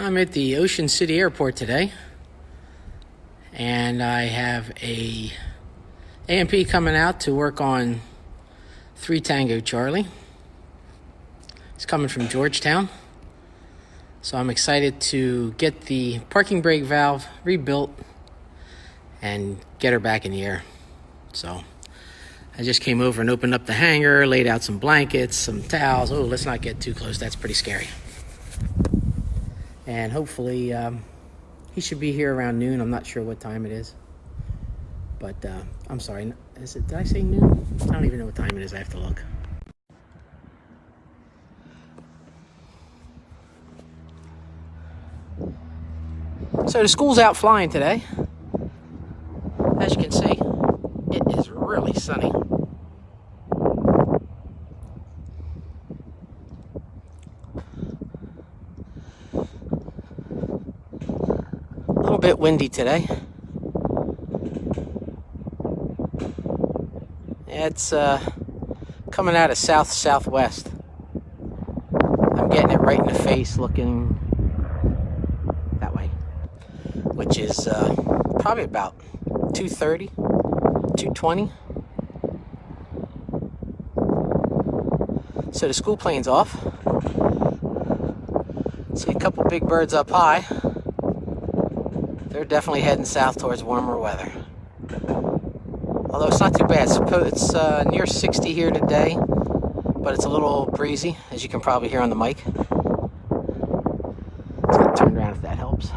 I'm at the Ocean City Airport today, and I have a AMP coming out to work on 3 Tango Charlie. It's coming from Georgetown, so I'm excited to get the parking brake valve rebuilt and get her back in the air. So I just came over and opened up the hangar, laid out some blankets, some towels. Oh, let's not get too close. That's pretty scary. And hopefully he should be here around noon. I'm not sure what time it is, but I'm sorry. Did I say noon? I don't even know what time it is. I have to look. So the school's out flying today. As you can see, it is really sunny. A little bit windy today. It's coming out of south-southwest. I'm getting it right in the face looking that way, which is probably about 230, 220. So the school plane's off. See a couple big birds up high. They're definitely heading south towards warmer weather. Although it's not too bad. It's near 60 here today, but it's a little breezy, as you can probably hear on the mic. Let's get turned around if that helps.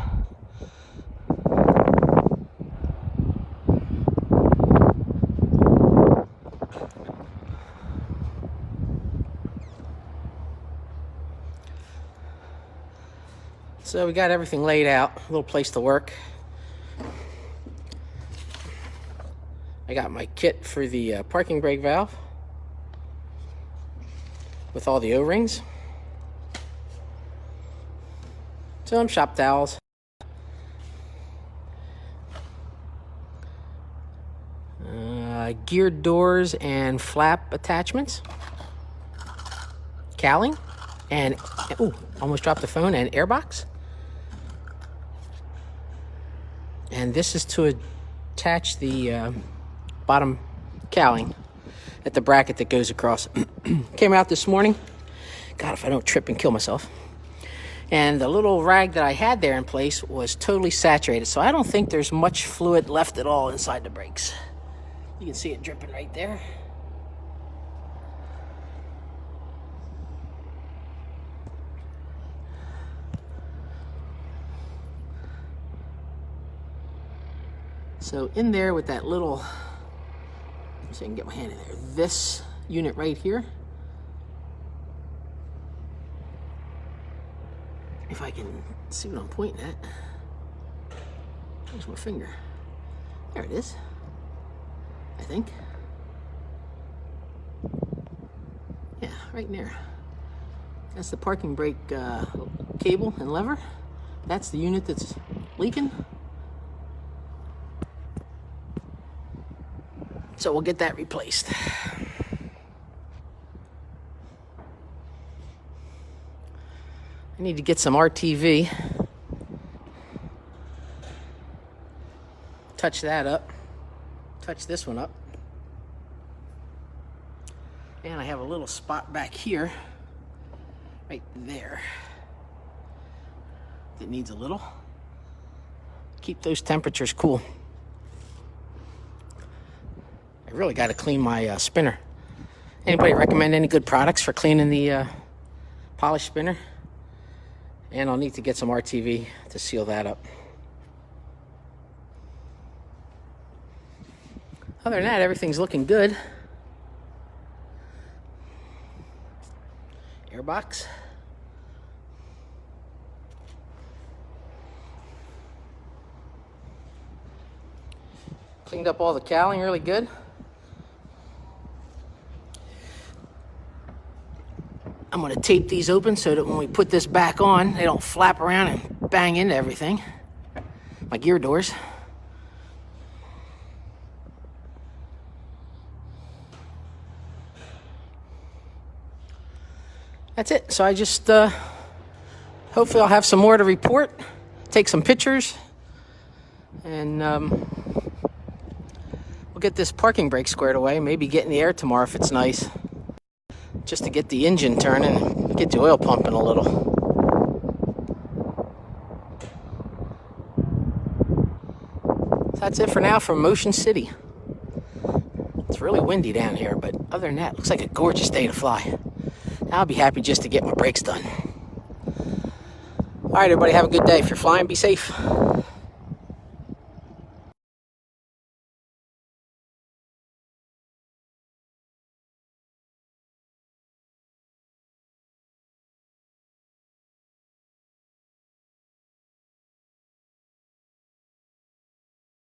So we got everything laid out, a little place to work. I got my kit for the parking brake valve with all the O-rings. Some shop towels. Geared doors and flap attachments. Cowling. And, ooh, almost dropped the phone, and airbox. And this is to attach the bottom cowling at the bracket that goes across. Came out this morning. God, if I don't trip and kill myself. And the little rag that I had there in place was totally saturated, so I don't think there's much fluid left at all inside the brakes. You can see it dripping right there. So in there with that little, so I can get my hand in there, this unit right here, if I can see what I'm pointing at. Where's my finger? There it is, I think. Yeah, right in there. That's the parking brake cable and lever. That's the unit that's leaking. So we'll get that replaced. I need to get some RTV. Touch that up. Touch this one up. And I have a little spot back here, right there, that needs a little. Keep those temperatures cool. I really got to clean my spinner. Anybody recommend any good products for cleaning the polished spinner? And I'll need to get some RTV to seal that up. Other than that, everything's looking good. Airbox. Cleaned up all the cowling really good. I'm going to tape these open so that when we put this back on, they don't flap around and bang into everything. My gear doors. That's it. So I just hopefully I'll have some more to report, take some pictures, and we'll get this parking brake squared away. Maybe get in the air tomorrow if it's nice, just to get the engine turning and get the oil pumping a little. That's it for now from Motion City. It's really windy down here, but other than that, it looks like a gorgeous day to fly. I'll be happy just to get my brakes done. All right, everybody, have a good day. If you're flying, be safe.